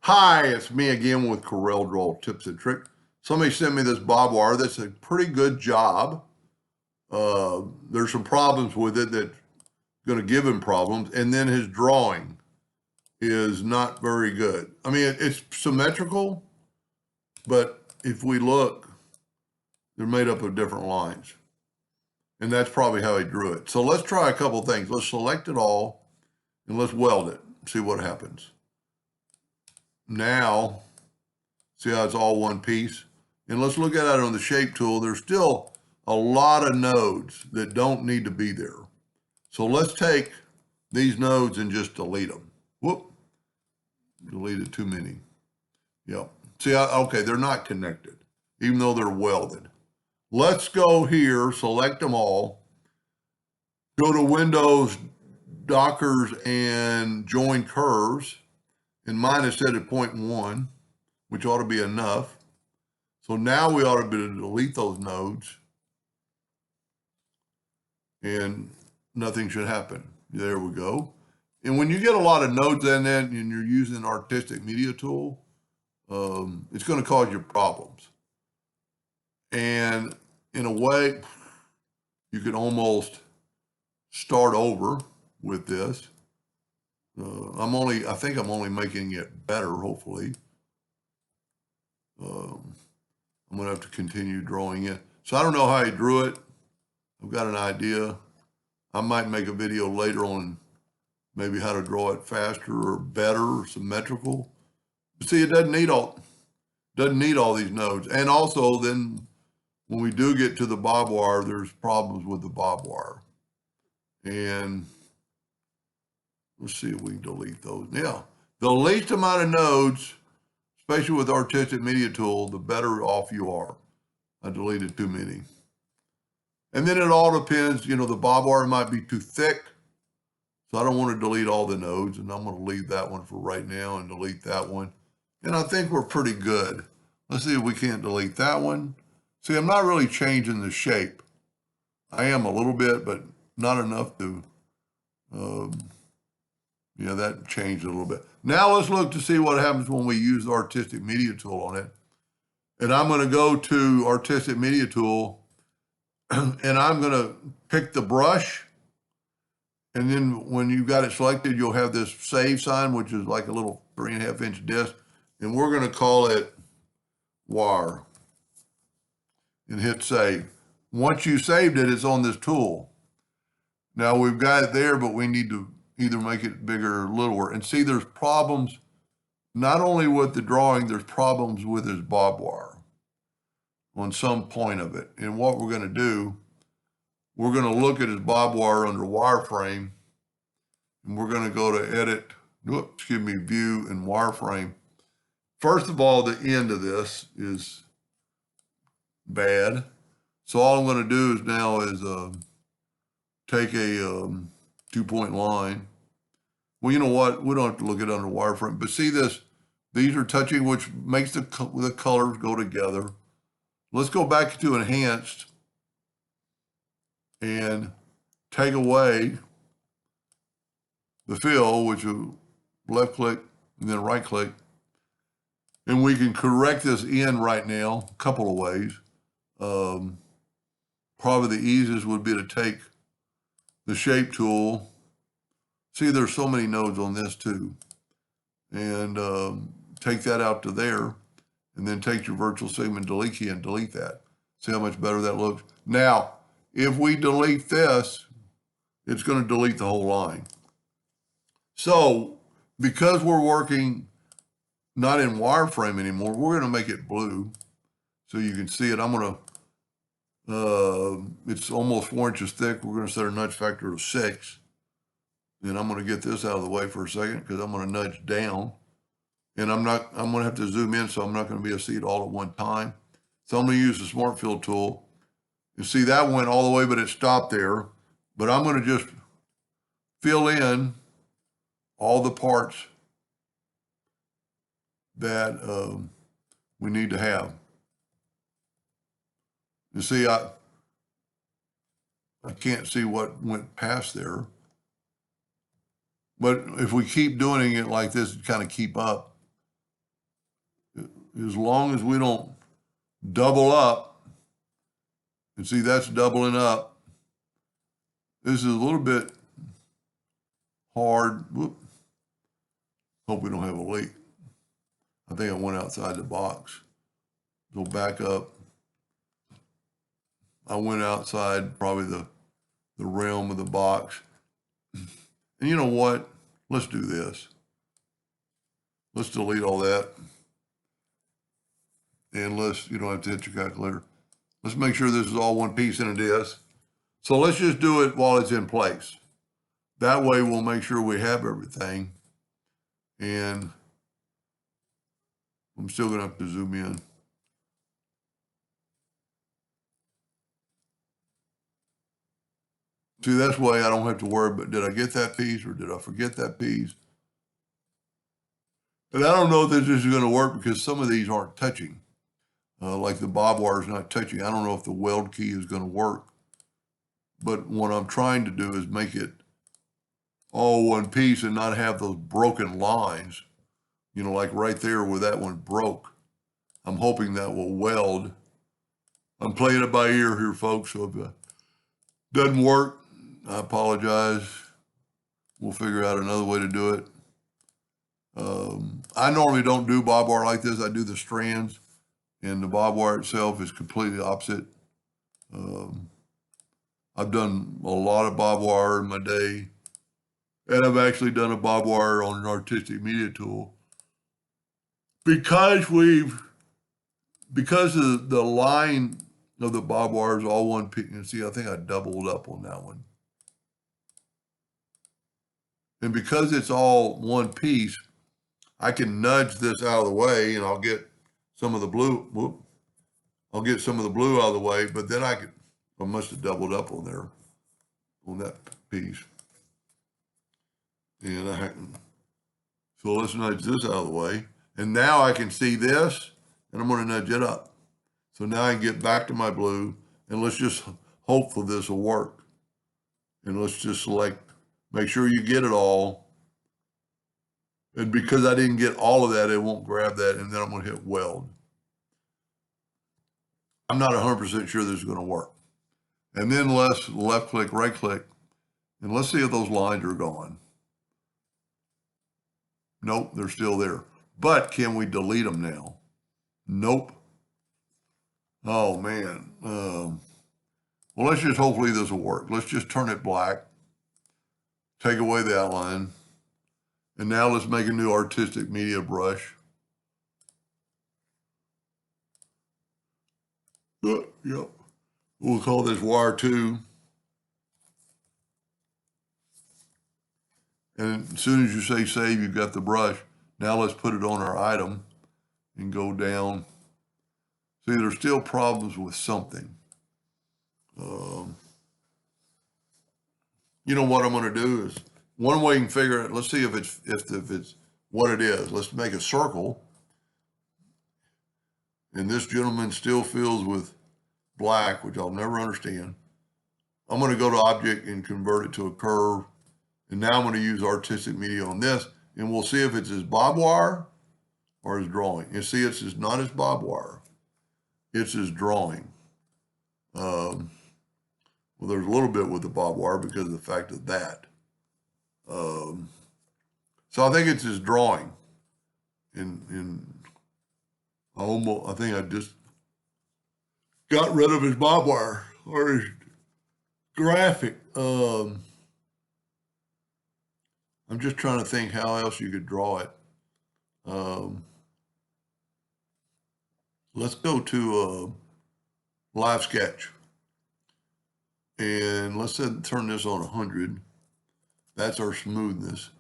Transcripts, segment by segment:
Hi, it's me again with Corel Draw Tips and Tricks. Somebody sent me this barbed wire. That's a pretty good job. There's some problems with it that's going to give him problems. And then his drawing is not very good. I mean, it's symmetrical, but if we look, they're made up of different lines. And that's probably how he drew it. So let's try a couple things. Let's select it all and let's weld it, see what happens. Now, see how it's all one piece? And let's look at it on the shape tool. There's still a lot of nodes that don't need to be there. So let's take these nodes and just delete them. Whoop, deleted too many. Yep. See, okay, they're not connected, even though they're welded. Let's go here, select them all, go to Windows, Dockers, and join curves. And mine is set at 0.1, which ought to be enough. So now we ought to be able to delete those nodes and nothing should happen. There we go. And when you get a lot of nodes in it and you're using an artistic media tool, it's going to cause you problems. And in a way, you could almost start over with this. I think I'm only making it better, hopefully. I'm going to have to continue drawing it. So I don't know how he drew it. I've got an idea. I might make a video later on maybe how to draw it faster or better or symmetrical. But see, it doesn't need all these nodes. And also then when we do get to the barbed wire, there's problems with the barbed wire. And let's see if we can delete those. Yeah, the least amount of nodes, especially with Artistic Media Tool, the better off you are. I deleted too many. And then it all depends, you know, the barbed wire might be too thick. So I don't want to delete all the nodes, and I'm going to leave that one for right now and delete that one. And I think we're pretty good. Let's see if we can't delete that one. See, I'm not really changing the shape. I am a little bit, but not enough to, yeah, that changed a little bit. Now let's look to see what happens when we use the Artistic Media Tool on it. And I'm going to go to Artistic Media Tool, and I'm going to pick the brush. And then when you've got it selected, you'll have this save sign, which is like a little 3.5-inch disc. And we're going to call it wire and hit save. Once you saved it, it's on this tool. Now we've got it there, but we need to either make it bigger or littler. And see, there's problems not only with the drawing, there's problems with his barbed wire on some point of it. And what we're going to do, we're going to look at his barbed wire under wireframe, and we're going to go to edit, view and wireframe. First of all, the end of this is bad. So all I'm going to do is now is take a 2-point line. Well, you know what? We don't have to look at it under wireframe, but see this? These are touching, which makes the colors go together. Let's go back to enhanced and take away the fill, which is left click and then right click. And we can correct this in right now a couple of ways. Probably the easiest would be to take the shape tool. See, there's so many nodes on this too. And take that out to there, and then take your virtual segment delete key and delete that. See how much better that looks? Now, if we delete this, it's going to delete the whole line. So because we're working not in wireframe anymore, we're going to make it blue so you can see it. I'm going to, it's almost 4 inches thick. We're going to set our nudge factor to 6. And I'm going to get this out of the way for a second because I'm going to nudge down. And I'm going to have to zoom in, so I'm not going to be able to see it all at one time. So I'm going to use the Smart Fill tool. You see that went all the way, but it stopped there. But I'm going to just fill in all the parts that we need to have. You see, I can't see what went past there. But if we keep doing it like this, kind of keep up, as long as we don't double up, and see that's doubling up. This is a little bit hard. Whoop. Hope we don't have a leak. I think I went outside the box. Go back up. I went outside probably the realm of the box. And you know what? Let's do this. Let's delete all that. And you don't have to hit your calculator. Let's make sure this is all one piece, and it is. So let's just do it while it's in place. That way we'll make sure we have everything. And I'm still gonna have to zoom in. See, that's why I don't have to worry, but did I get that piece or did I forget that piece? And I don't know if this is going to work because some of these aren't touching. Like the bob wire is not touching. I don't know if the weld key is going to work. But what I'm trying to do is make it all one piece and not have those broken lines. You know, like right there where that one broke. I'm hoping that will weld. I'm playing it by ear here, folks, so if it doesn't work, I apologize. We'll figure out another way to do it. I normally don't do bob wire like this. I do the strands, and the bob wire itself is completely opposite. I've done a lot of bob wire in my day, and I've actually done a bob wire on an artistic media tool. Because of the line of the bob wire is all one piece. And see, I think I doubled up on that one. And because it's all one piece, I can nudge this out of the way and I'll get some of the blue. Whoop, I'll get some of the blue out of the way, but then I must have doubled up on there, on that piece. And so let's nudge this out of the way. And now I can see this, and I'm going to nudge it up. So now I can get back to my blue, and let's just hope for this will work. And let's just select, make sure you get it all. And because I didn't get all of that, it won't grab that, and then I'm going to hit weld. I'm not 100% sure this is going to work. And then let's left click, right click, and let's see if those lines are gone. Nope, they're still there. But can we delete them now? Nope. Oh, man. Well, let's just, hopefully this will work. Let's just turn it black. Take away the outline. And now let's make a new artistic media brush. Yep. We'll call this wire 2. And as soon as you say save, you've got the brush. Now let's put it on our item and go down. See, there's still problems with something. You know what I'm going to do is, one way you can figure it, let's see if it's what it is. Let's make a circle. And this gentleman still fills with black, which I'll never understand. I'm going to go to object and convert it to a curve. And now I'm going to use artistic media on this, and we'll see if it's his bob wire or his drawing. You see, it's not his bob wire. It's his drawing. Well, there's a little bit with the bob wire because of the fact of that. So I think it's his drawing. I think I just got rid of his bob wire or his graphic. I'm just trying to think how else you could draw it. Let's go to Live Sketch. And let's turn this on 100. That's our smoothness.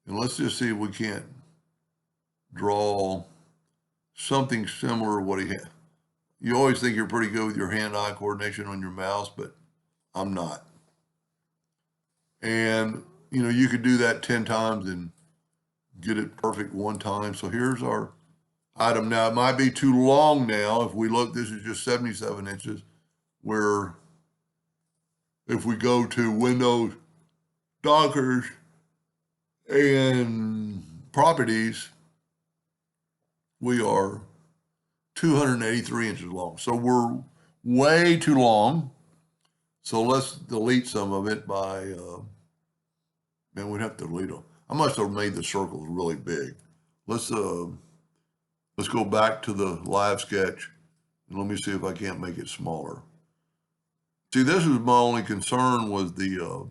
And let's just see if we can't draw something similar to what he had. You always think you're pretty good with your hand-eye coordination on your mouse, but I'm not. And you know, you could do that 10 times and get it perfect one time. So here's our item. Now, it might be too long now. If we look, this is just 77 inches, where if we go to Windows, Dockers, and Properties, we are 283 inches long. So we're way too long. So let's delete some of it by, man, we'd have to delete them. I must have made the circles really big. Let's go back to the live sketch and let me see if I can't make it smaller. See, this is my only concern was the,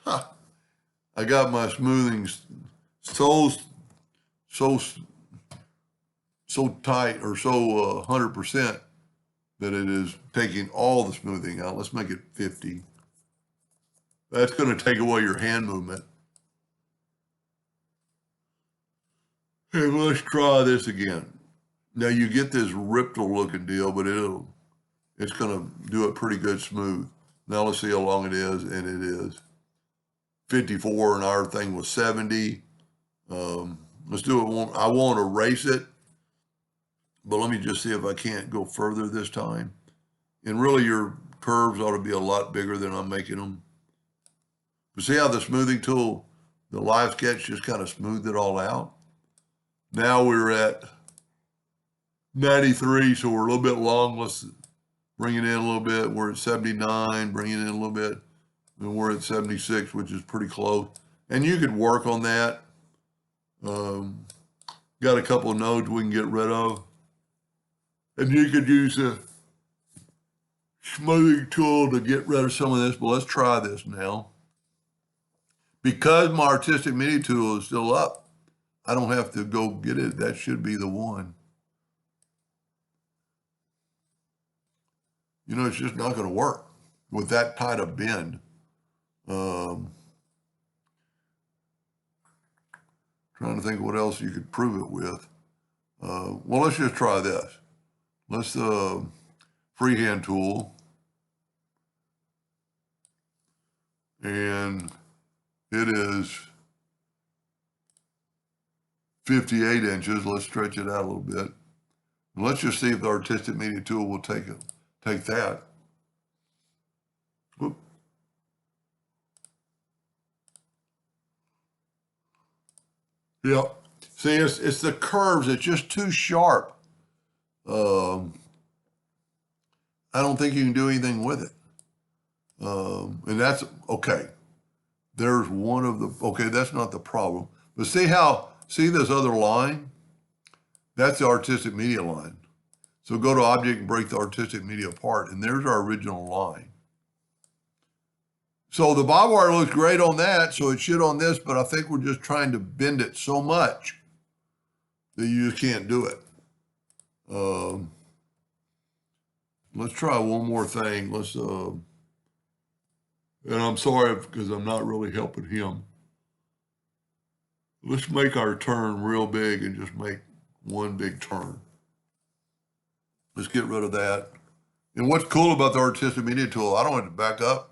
I got my smoothing so tight or so 100% that it is taking all the smoothing out. Let's make it 50. That's going to take away your hand movement. And let's try this again. Now you get this ripple looking deal, but it's going to do it pretty good smooth. Now let's see how long it is, and it is 54, and our thing was 70. Let's do it. I won't erase it, but let me just see if I can't go further this time. And really your curves ought to be a lot bigger than I'm making them. But see how the smoothing tool, the live sketch just kind of smoothed it all out? Now we're at 93, so we're a little bit long. Let's bring it in a little bit. We're at 79, bring it in a little bit. And we're at 76, which is pretty close. And you could work on that. Got a couple of nodes we can get rid of. And you could use a smoothing tool to get rid of some of this, but let's try this now. Because my artistic media tool is still up, I don't have to go get it. That should be the one. You know, it's just not going to work with that tight of bend. Trying to think what else you could prove it with. Well, let's just try this. Let's freehand tool. And it is 58 inches. Let's stretch it out a little bit. And let's just see if the artistic media tool will take that. Whoop. Yep. See, it's the curves. It's just too sharp. I don't think you can do anything with it. And that's okay. There's one of the, okay, that's not the problem. But see this other line? That's the artistic media line. So go to object and break the artistic media apart. And there's our original line. So the bob wire looks great on that, so it should on this, but I think we're just trying to bend it so much that you just can't do it. Let's try one more thing. Let's, and I'm sorry because I'm not really helping him. Let's make our turn real big and just make one big turn. Let's get rid of that. And what's cool about the artistic media tool, I don't have to back up.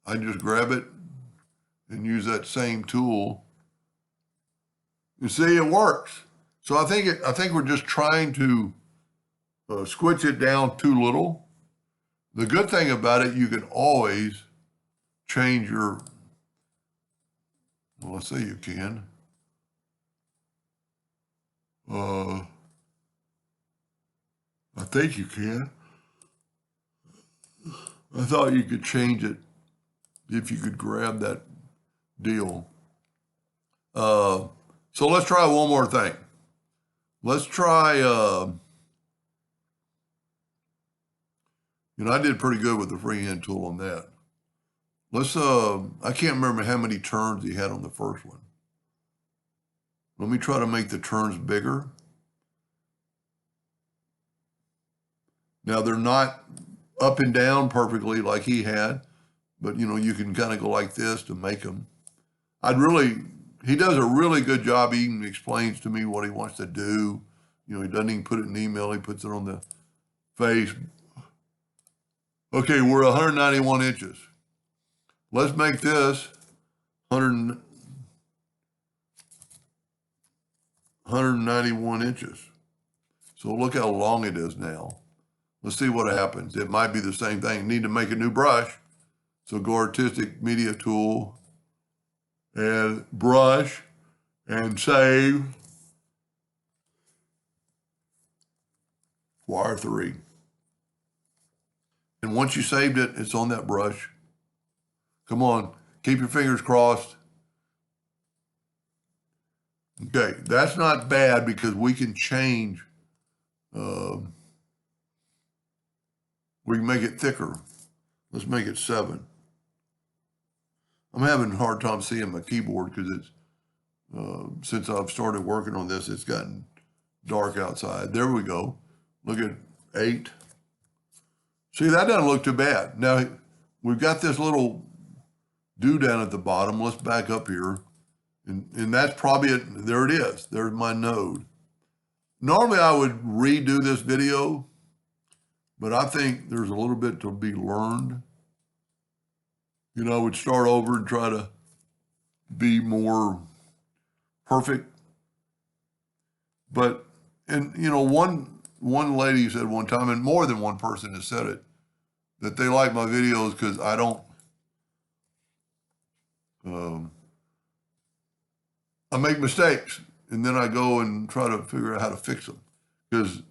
I can just grab it and use that same tool. You see, it works. So I think we're just trying to squinch it down too little. The good thing about it, you can always change your, well, let's say you can. I think you can. I thought you could change it if you could grab that deal. So let's try one more thing. Let's try, I did pretty good with the freehand tool on that. Let's, I can't remember how many turns he had on the first one. Let me try to make the turns bigger. Now they're not up and down perfectly like he had, but you can kind of go like this to make them. He does a really good job. He even explains to me what he wants to do. He doesn't even put it in an email. He puts it on the face. Okay, we're 191 inches. Let's make this 191 inches. So look how long it is now. Let's see what happens. It might be the same thing. Need to make a new brush. So go artistic media tool and brush and save. wire 3. And once you saved it, it's on that brush. Come on, keep your fingers crossed. Okay, that's not bad because we can change. We can make it thicker. Let's make it 7. I'm having a hard time seeing my keyboard because it's, since I've started working on this, it's gotten dark outside. There we go. Look at 8. See, that doesn't look too bad. Now, we've got this little do down at the bottom. Let's back up here. And that's probably it. There it is. There's my node. Normally, I would redo this video, but I think there's a little bit to be learned. You know, I would start over and try to be more perfect. But, and you know, one lady said one time, and more than one person has said it, that they like my videos because I don't, I make mistakes and then I go and try to figure out how to fix them because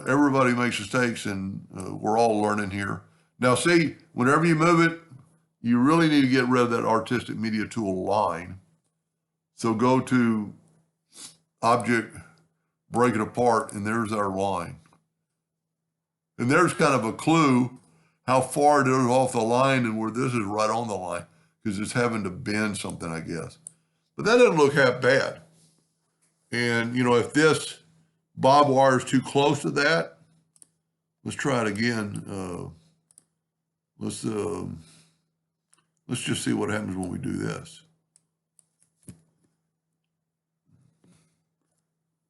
everybody makes mistakes and we're all learning here. Now see, whenever you move it, you really need to get rid of that artistic media tool line. So go to object, break it apart, and there's our line. And there's kind of a clue how far it is off the line and where this is right on the line because it's having to bend something, I guess. But that doesn't look half bad. And, you know, if this bob wire is too close to that, let's try it again. Let's just see what happens when we do this.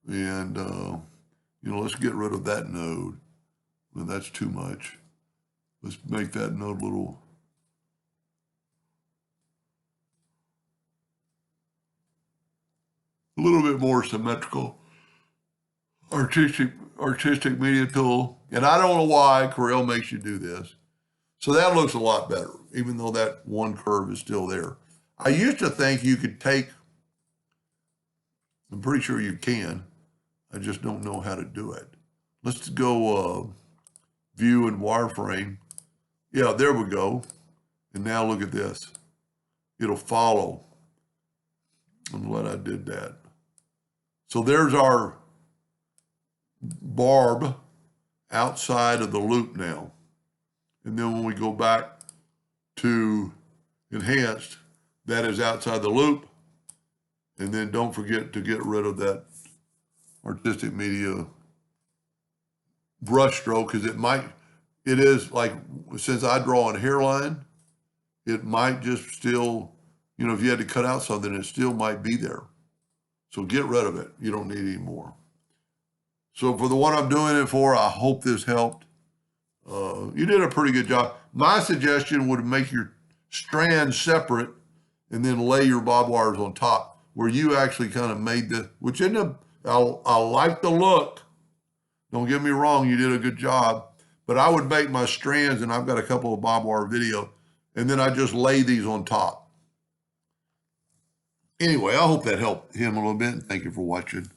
And, you know, let's get rid of that node. Well, that's too much. Let's make that node a little bit more symmetrical. Artistic media tool. And I don't know why Corel makes you do this. So that looks a lot better, even though that one curve is still there. I used to think you could take, I'm pretty sure you can. I just don't know how to do it. Let's go view and wireframe. Yeah, there we go. And now look at this. It'll follow. I'm glad I did that. So there's our barb outside of the loop now. And then when we go back to enhanced, that is outside the loop. And then don't forget to get rid of that artistic media brush stroke because it is like, since I draw a hairline, it might just still, you know, if you had to cut out something, it still might be there. So get rid of it. You don't need any more. So for the one I'm doing it for, I hope this helped. You did a pretty good job. My suggestion would make your strands separate and then lay your bob wires on top where you actually kind of made the, which I like the look. Don't get me wrong, you did a good job, but I would make my strands, and I've got a couple of bob wire video, and then I just lay these on top. Anyway, I hope that helped him a little bit. Thank you for watching.